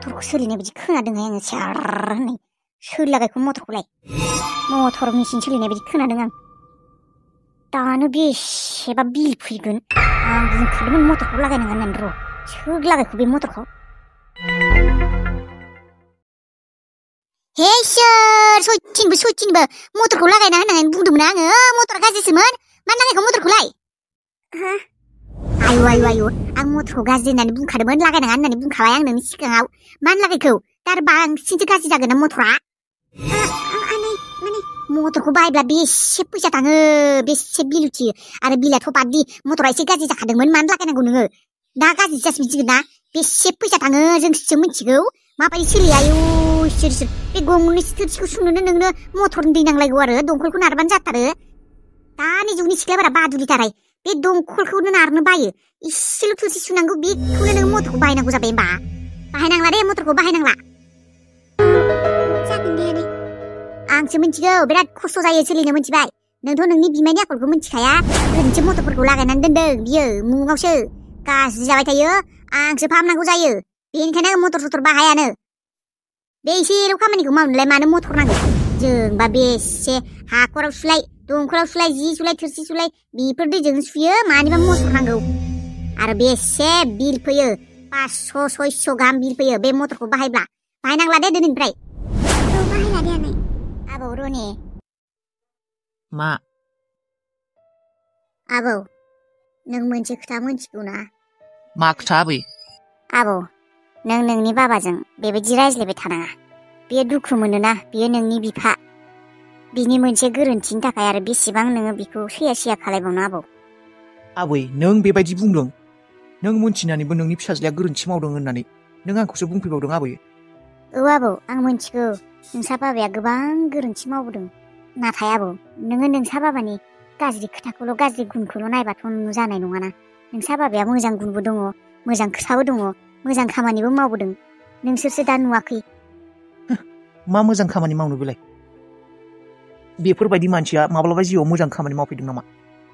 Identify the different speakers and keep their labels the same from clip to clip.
Speaker 1: मटरखौ सोलिनाय बायदि खोनादोंहाय आङो सार होननाय सोलिलागायखौ मटरखौलाय मटर मेचिन सोलिनाय बायदि खोनादों आं दानो बेसेबा बिल फैगोन आं बुंखादोंमोन मटरखौ लागायनाङा होननानै र' सोलागायखौ बे मटरखौ हे इसोर सयथिनबो मटरखौ लागायना होननानै बुंदोंमोन आङो मटरा गाज्रिसोमोन मानो लागायखौ मटरखौलाय आयु आं मटरखौ गाज्रि होननानै बुंखादोंमोन लागायनाङा होननानै बुंखाबाय आं नोंनि सिगाङाव मानो लागायखौ दा आरो बांसिनसो गाज्रि जागोन ना मटरा माने मटरखौ बायब्ला बेसे फैसा थाङो बेसे बिल उथियो आरो बिलाथ' बादि मटरा एसे गाज्रि जाखादोंमोन मानो लागायनांगौ नोङो दा गाज्रि जासिगोन ना बेसे फैसा थाङो जोंसो मिथिगौ माबायदि सोलियो आयु इसोर बे गंनै थोरसिखौ सुनोनो नोंनो मटरनि दै नांलायगौ आरो दंखलखौ नारबानो जाथारो दानि जुगनि सिख्लाफोरा बादुलिथाराय बे दंखलखौनो नारनो बायो इसेल' थोरसि सुनांगौ बेखौनो नों मटरखौ बाहायनांगौ जाबाय होमबा बाहायनांला दे मटरखौ बाहायनांला जागोन दे आनै आंसो मिथिगौ बिराद खस्थ' जायो सोलिनो मिथिबाय नोंथ' नोंनि बिमायनि आखलखौ मिथिखाया ओरैनोसो मटरफोरखौ लागायनानै दोनदों बियो मुङावसो गाज्रि जाबाय थायो आंसो फाहामनांगौ जायो बेनिखायनो मटर सटर बाहायानो बे एसेल' खामानिखौ मावनोलाय मानो मटर नांगौ जोंबा बेसे हाखराव सुलाय दंखलाव सुलाय जि सुलाय थोरसि सुलाय बेफोर दैजों सुयो मानिबा मटर नांगौ आरो बेसे बिल फैयो 500-600 गाहाम बिल फैयो बे मटरखौ बाहायब्ला बाहायनांला दे दिनैनिफ्राय बाहायला दे आनै आबौ रने
Speaker 2: मा
Speaker 1: आबौ नों मोनसे खोथा मोनथिगौ ना
Speaker 2: मा खोथा आबै
Speaker 1: आबौ नों नोंनि बाबाजों बेबायदि रायज्लायबाय थानाङा बियो दुखु मोनोना बियो नोंनि बिफा बिनि मोनसे गोरोन्थिनि थाखाय आरो बेसेबां नोङो बिखौ सैया खालायबावनो
Speaker 2: आबै नों बेबायदि बुंदों नों मोनथिनानैबो नोंनि फिसाज्लाया गोरोन्थि मावदों होननानै नों आंखौसो बुंफैबावदों आबै
Speaker 1: औ आबौ आं मोनथिगौ नोंसा बाबाया गोबां गोरोन्थि मावबोदों नाथाय आबौ नोङो नोंसा बाबानि गाज्रि खोथाखौल' गाज्रि गुनखौल' नायबाथ' जानाय नङाना नोंसा बाबाया मोजां गुनबो दङ मोजां खोथाबो दङ मोजां खामानिबो मावबोदों नोंसोरसो दा नुवाखै
Speaker 2: मा मोजां खामानि मावनो बेलाय बेफोरबायदि मानसिया माब्लाबा जिउआव मोजां खामानि मावफैदों नामा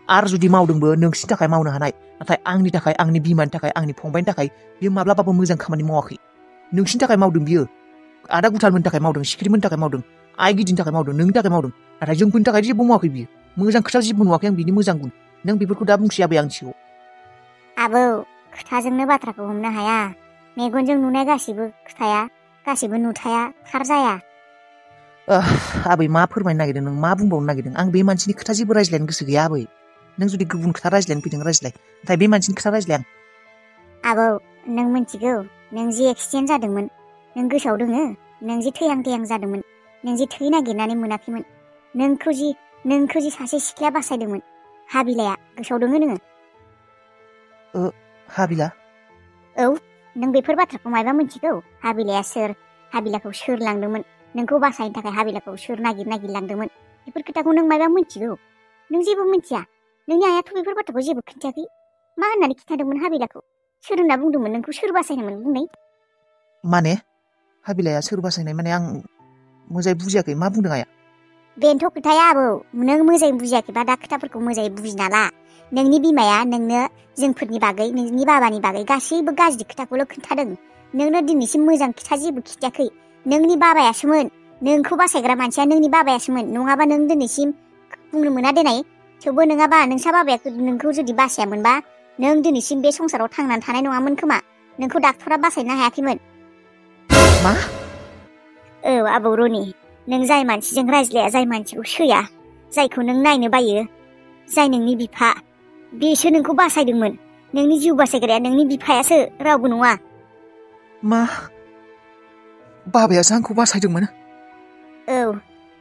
Speaker 2: आरो जुदि मावदोंबो नोंसिनि थाखाय मावनो हानाय नाथाय आंनि थाखाय आंनि बिमानि थाखाय आंनि फंबायनि थाखाय बियो माब्लाबाबो मोजां खामानि मावाखै नोंसिनि थाखाय मावदों बियो आदा गुथालमोननि थाखाय मावदों सिखिरिमोननि थाखाय मावदों आइ गिदिनि थाखाय मावदों नोंनि थाखाय मावदों नाथाय जोंफोरनि थाखाय जेबो मावाखै बियो मोजां खोथा जेबो नुवाखै आं बिनि मोजां गुन नों बेफोरखौ दा बुंसै आबै आं सिगाङाव
Speaker 1: आबौ खोथाजोंनो बाथ्राखौ हमनो हाया मेगनजों नुनाय गासिबो खोथाया गासिबो नुथाया थार जाया
Speaker 2: आबै मा फोरमायनो नागिरदों नों मा बुंबावनो नागिरदों आं बे मानसिनि खोथा जेबो रायज्लायनो गोसो गैया आबै नों जुदि गुबुन खोथा रायज्लायनो फैदों रायज्लाय नाथाय बे मानसिनि खोथा रायज्लाय आं
Speaker 1: आबौ नों मिथिगौ नों जे एक्सिडेन्ट जादोंमोन नों गोसोआव दोङो नों जे थैहां जादोंमोन नों जे थै नागिरनानै मोनाखैमोन नोंखौ जे सासे सिख्लाया बासायदोंमोन हाबिलाया गोसोआव दोङो नोङो
Speaker 2: हाबिला
Speaker 1: औ नों बेफोर बाथ्राखौ मायबा मिथिगौ हाबिलाया सोर हाबिलाखौ सोर लांदोंमोन नोंखौ बासायनो थाखाय हाबिलाखौ सोर नागिर लांदोंमोन बेफोर खोथाखौ नों मायबा मिथिगौ नों जेबो मिथिया नोंनि आइयाथ' बेफोर बाथ्राखौ जेबो खिन्थायाखै मा होननानै खिन्थादोंमोन हाबिलाखौ सोर होनना बुंदोंमोन नोंखौ सोर बासायनोमोन बुंनाय
Speaker 2: माने हाबिलाया सोर बासायनाय माने आं मोजाङै बुजियाखै मा बुंदों आइया
Speaker 1: बेनोथ' खोथाया आबौ नों मोजाङै बुजियाखैबा दा खोथाफोरखौ मोजाङै बुजिना ला नोंनि बिमाया नोंनो जोंफोरनि बागै नोंनि बाबानि बागै गासैबो गाज्रि खोथाखौल' खोन्थादों नोंनो दिनैसिम मोजां खोथा जेबो खिन्थायाखै नोंनि बाबायासोमोन नोंखौ बासायग्रा मानसिया नोंनि बाबायासोमोन नङाबा नों दिनैसिम बुंनो मोना देनाय थेवबो नङाबा नोंसा बाबाया नोंखौ जुदि बासायामोनबा नों दिनैसिम बे संसाराव थांनानै थानाय नङामोन खोमा नोंखौ डाक्टरा बासायनो हायाखैमोन
Speaker 2: मा
Speaker 1: औ आबौ रनि नों जाय मानसिजों रायज्लाया जाय मानसिखौ सैया जायखौ नों नायनो बायो जाय नोंनि बिफा बेसो नोंखौ बासायदोंमोन नोंनि जिउ बासायग्राया नोंनि बिफायासो रावबो नङा
Speaker 2: मा बाबायासो आंखौ बासायदोंमोन
Speaker 1: औ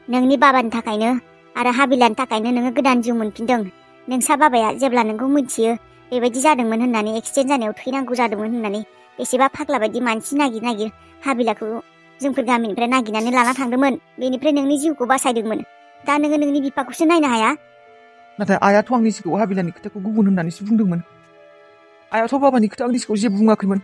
Speaker 1: नोंनि बाबानि थाखायनो आरो हाबिलानि थाखायनो नोङो गोदान जिउ मोनफिनदों नोंसा बाबाया जेब्ला नोंखौ मिथियो बेबायदि जादोंमोन होननानै एक्सिडेन्ट जानायाव थैनांगौ जादोंमोन होननानै बेसेबा फाग्ला बायदि मानसि नागिर हाबिलाखौ जोंफोर गामिनिफ्राय नागिरनानै लाना थांदोंमोन बेनिफ्राय नोंनि जिउखौ बासायदोंमोन दा नोङो नोंनि बिफाखौसो नायनो हाया
Speaker 2: नाथाय आइयाथ' आंनि सिगाङाव हाबिलानि खोथाखौ गुबुन होननानैसो बुंदोंमोन आइयाथ' बाबानि खोथा आंनि सिगाङाव जेबो बुङाखैमोन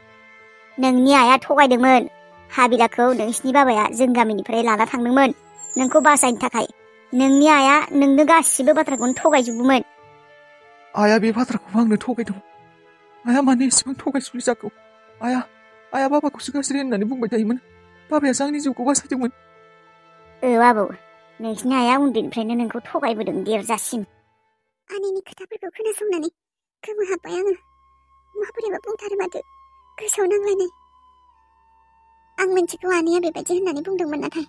Speaker 1: नोंनि आइया थगायदोंमोन हाबिलाखौ नोंसिनि बाबाया जों गामिनिफ्राय लाना थांदोंमोन नोंखौ बासायनो थाखाय नोंनि आइया नोंनो गासिबो बाथ्राखौनो थगायजोबोमोन
Speaker 2: आइया बे बाथ्राखौ आंनो थगायदों आइया मानो एसेबां थगायसुलि जाखो आइया आइया बाबाखौसो गाज्रि होननानै बुंबाय थायोमोन बाबायासो आंनि जिउखौ बासायदोंमोन
Speaker 1: आबौ नोंसिनि आइया उन्दैनिफ्रायनो नोंखौ थगायबोदों देरजासिम आनैनि खोथाफोरखौ खोनासंनानै गोमोहाबबाय आङो माबोरैबा बुंथारो माथो गोसोआव नांलायनाय आं मिथिगौ आनैया बेबायदि होननानै बुंदोंमोन नाथाय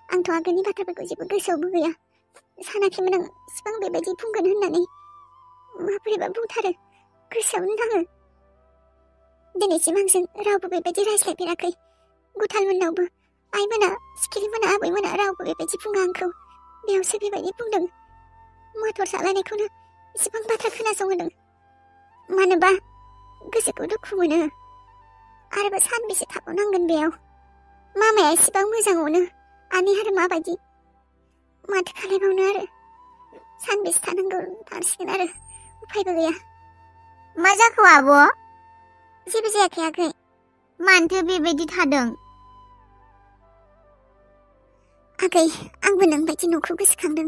Speaker 1: आंथ' आगोलनि बाथ्राफोरखौ जेबो गोसोआवबो गैया सानाखैमोन आं इसिबां बेबायदि बुंगोन होननानै माबोरैबा बुंथारो गोसोआवनो नाङो दिनैसिम आंजों रावबो बेबायदि रायज्लायफेराखै गुथालमोननावबो आइमोना सिखिरिमोना आबैमोना रावबो बेबायदि बुङा आंखौ बेयावसो बेबायदि बुंदों मटर सालायनायखौनो इसिबां बाथ्रा खोनासंहोदों मानोबा गोसोखौ दुखु मोनो आरोबा सानबेसे थाबावनांगोन बेयाव मामाया एसेबां मोजां अनो आनै आरो माबायदि माथो खालायबावनो आरो सानबेसे थानांगौ थासिगोन आरो उफायबो गैया मा जाखो आब' जेबो जायाखै आगै मानोथो बेबायदि थादों आगै आंबो नोंबायदि न'खौ गोसोखांदों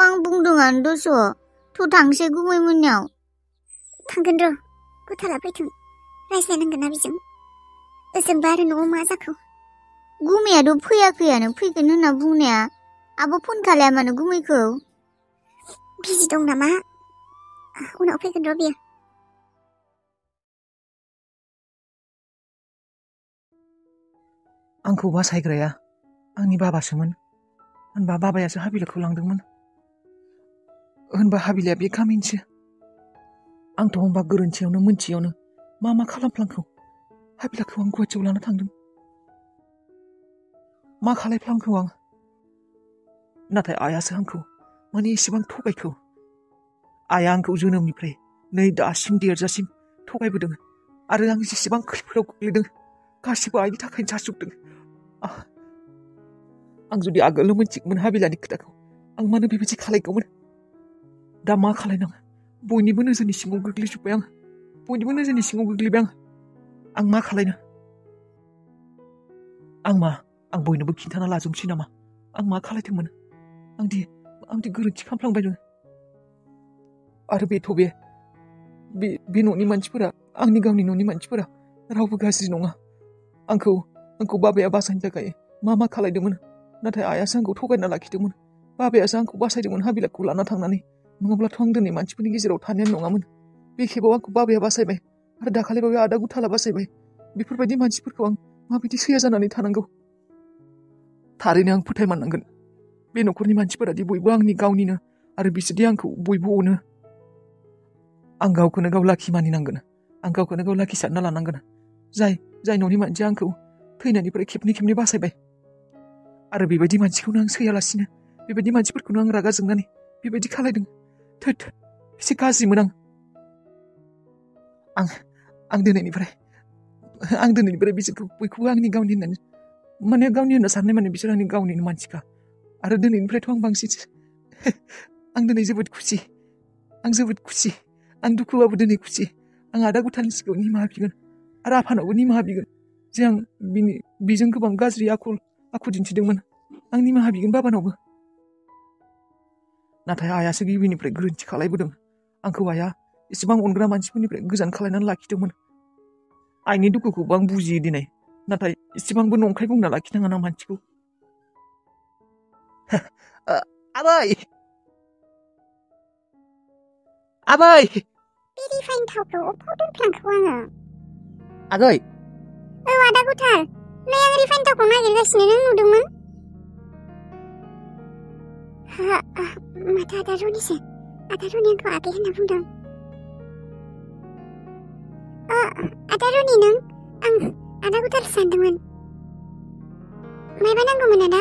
Speaker 1: आं बुंदोंआनो दस' थ' थांसै गुमै मोननाव थांगोन र' गुथाला फैथों रायज्लायनांगोन ना बिजों ओजोंबा आरो न'आव मा जाखो गुमैयाथ' फैयाखैयानो फैगोन होनना बुंनाया आब' फन खालाया मानो गुमैखौ बिजि दं नामा उनाव फैगोन र' बियो
Speaker 2: आंखौ बासायग्राया आंनि बाबासोमोन होनबा बाबायासो हाबिलाखौ लांदोंमोन होनबा हाबिलाया बे गामिनिसो आंथ' होनबा गोरोन्थियावनो मोनथियावनो मा खालामफ्लांखौ हाबिलाखौ आं गुवाहाटियाव लाना थांदों मा खालायफ्लांखौ आं नाथाय आइयासो आंखौ माने एसेबां थगायखौ आइया आंखौ जोनोमनिफ्राय नै दासिम देरजासिम थगायबोदों आरो आं जेसेबां खैफोदाव गोग्लैदों गासिबो आइनि थाखायनो जाजोबदों आं जुदि आगोलनो मोनथिगौमोन हाबिलानि खोथाखौ आं मानो बेबायदि खालायगौमोन दा मा खालायनांगौ बयनिबो नोजोरनि सिङाव गोग्लैजोब्बाय आं बयनिबो नोजोरनि सिङाव गोग्लैबाय आं मा खालायनो आं बयनोबो खिन्थाना लाजोबसै नामा आं मा खालायदोंमोन आंदि गोरोन्थि खालामफ्लांबायमोन आरो बेथ' बे न'नि मानसिफोरा आंनि गावनि न'नि मानसिफोरा रावबो गाज्रि नङा आंखौ बाबाया बासायनो थाखाय मा खालायदोंमोन नाथाय आइयासो आंखौ थगायना लाखिदोंमोन बाबायासो आंखौ बासायदोंमोन हाबिलाखौ लाना थांनानै नङाब्लाथ' आं दिनै मानसिफोरनि गेजेराव थानायानो नङामोन बे खेबाव आंखौ बाबाया बासायबाय आरो दाखालिबाबो आदा गुथाला बासायबाय बेफोरबायदि मानसिफोरखौ आं माबायदि सैया जानानै थानांगौ थारैनो आं फोथायमारनांगोन बे न'खरनि मानसिफोरादि बयबो आंनि गावनिनो आरो बिसोरदि आंखौ बयबो अनो आं गावखौनो गाव लाखि मानिनांगोन आं गावखौनो गाव लाखि सानना लानांगोन जाय न'नि मानसिया आंखौ थैनायनिफ्राय खेबनै बासायबाय आरो बेबायदि मानसिखौनो आं सैयालासिनो बेबायदि मानसिफोरखौनो आं रागा जोंनानै बेबायदि खालायदों थोद एसे गाज्रिमोन आं दिनैनिफ्राय बिसोरखौ बयखौबो आंनि गावनि होननानै माने गावनि होनना साननाय माने बिसोर आंनि गावनिनो मानसिखा आरो दिनैनिफ्रायथ' आं बांसिन आं दिनै जोबोद खुसि आं दुखुबाबो दिनै खुसि आं आदा गुथालनि सिगाङाव निमाहा बिगोन आरो आफानावबो निमाहा बिगोन जे आं बिजों गोबां गाज्रि आखु दिन्थिदोंमोन आं निमाहा बिगोन बाबानावबो नाथाय आइयासो गिबिनिफ्राय गोरोन्थि खालायबोदों आंखौ आइया एसेबां अनग्रा मानसिफोरनिफ्राय गोजान खालायनानै लाखिदोंमोन आइनि दुखुखौबो आं बुजियो दिनै नाथाय एसेबांबो नंखाय बुंना लाखिनाङा ना मानसिखौ आबै
Speaker 1: बिदि फाइन थावखौ अबाव दोनफ्लांखो आङो
Speaker 2: आगै
Speaker 1: आदा गुथाल नै आं रिफाइन थावखौ नागिरगासिनो नों नुदोंमोन माथो आदा रनिसो आदा रनि आंखौ आगै होनना बुंदों आदा रनि नों आं आदा गुथाल सानदोंमोन मायबा नांगौमोन आदा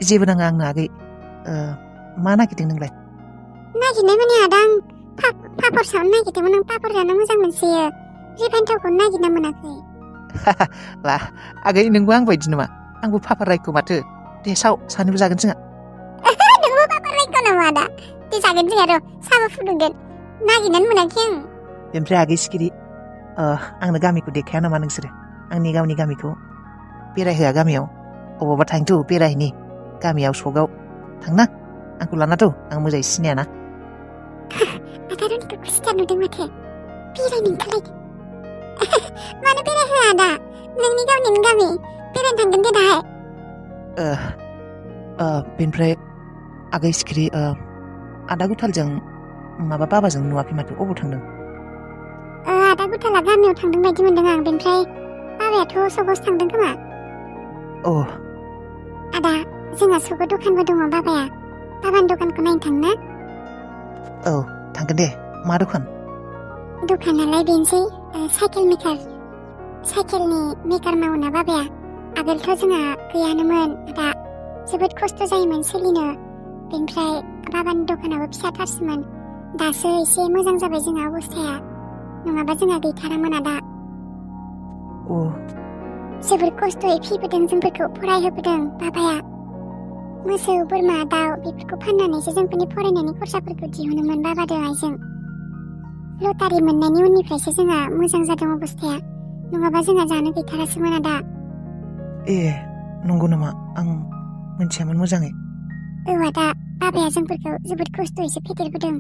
Speaker 2: जेबो नाङा आंनो आगै मा नागिरदों नोंलाय
Speaker 1: नागिरनाय माने आदा आं पापर सावनो नागिरदोंमोन आं पापर जानो मोजां मोनसोयो रिफाइन थावखौ नागिरना मोनाखै
Speaker 2: ला आगै नोंबो आं बायदि नामा आंबो पापर रायखौ माथो दे सानैबो जागोन जोंहा
Speaker 1: नोंबो पापर रायखौ नामा आदा दे जागोन जोंहा र' साहाबो फुदुंगोन नागिरनानै मोनाखै आं
Speaker 2: ओमफ्राय आगै सिखिरि आंनो गामिखौ देखाया नामा नोंसोरो आंनि गावनि गामिखौ बेरायहोआ गामियाव अबावबा थांथ' बेरायहैनि गामियाव सकआव थांना आंखौ लानाथ' आं मोजाङै सिनायाना
Speaker 1: आदा रनिखौ खुसिथार नुदों माथो बेरायनो ओंखारलायदों। मानो बेरायहोआ आदा? नोंनि गावनिनो गामि बेरायनो थांगोन दे दाहाय।
Speaker 2: बेनिफ्राय आगै सिखिरि आदा गुथालजों माबा बाबाजों नुवाखै माथो अबाव थांदों?
Speaker 1: आदा गुथाला गामियाव थांदों बायदि मोनदों आं। बेनिफ्राय बाबायाथ' सकआवसो थांदों खोमा।
Speaker 2: अ
Speaker 1: आदा जोंहा सकआव दखानबो दङ बाबाया। बाबानि दखानखौ नायनो थांनो ना?
Speaker 2: औ थांगोन दे। मा दखान?
Speaker 1: दखानालाय बेनोसै साइकेल मेकार। साइकेलनि मेकार मावोना बाबाया। आगोलथ' जोंहा गैयानोमोन आदा। जोबोद खस्थ' जायोमोन सोलिनो। बेनिफ्राय बाबानि दखानाबो फिसाथारसोमोन। दासो एसे मोजां जाबाय जोंहा अबस्थाया। नङाबा जोंहा गैथारामोन आदा।
Speaker 2: अ
Speaker 1: जोबोद खस्थ'यै फिबोदों जोंफोरखौ फरायहोबोदों बाबाया। मोसौ बोरमा दाउ बेफोरखौ फाननानैसो जोंफोरनि फरायनायनि खरसाफोरखौ दिहुनोमोन बाबादों आइजों। लटारि मोननायनि उननिफ्रायसो जोंहा मोजां जादों अबस्थाया। नङाबा जोंहा जानो गैथारासोमोन आदा।
Speaker 2: ए नंगौ नामा? आं मिथियामोन मोजाङै।
Speaker 1: औ आदा बाबाया जोंफोरखौ जोबोद खस्थ'यैसो फेदेरबोदों।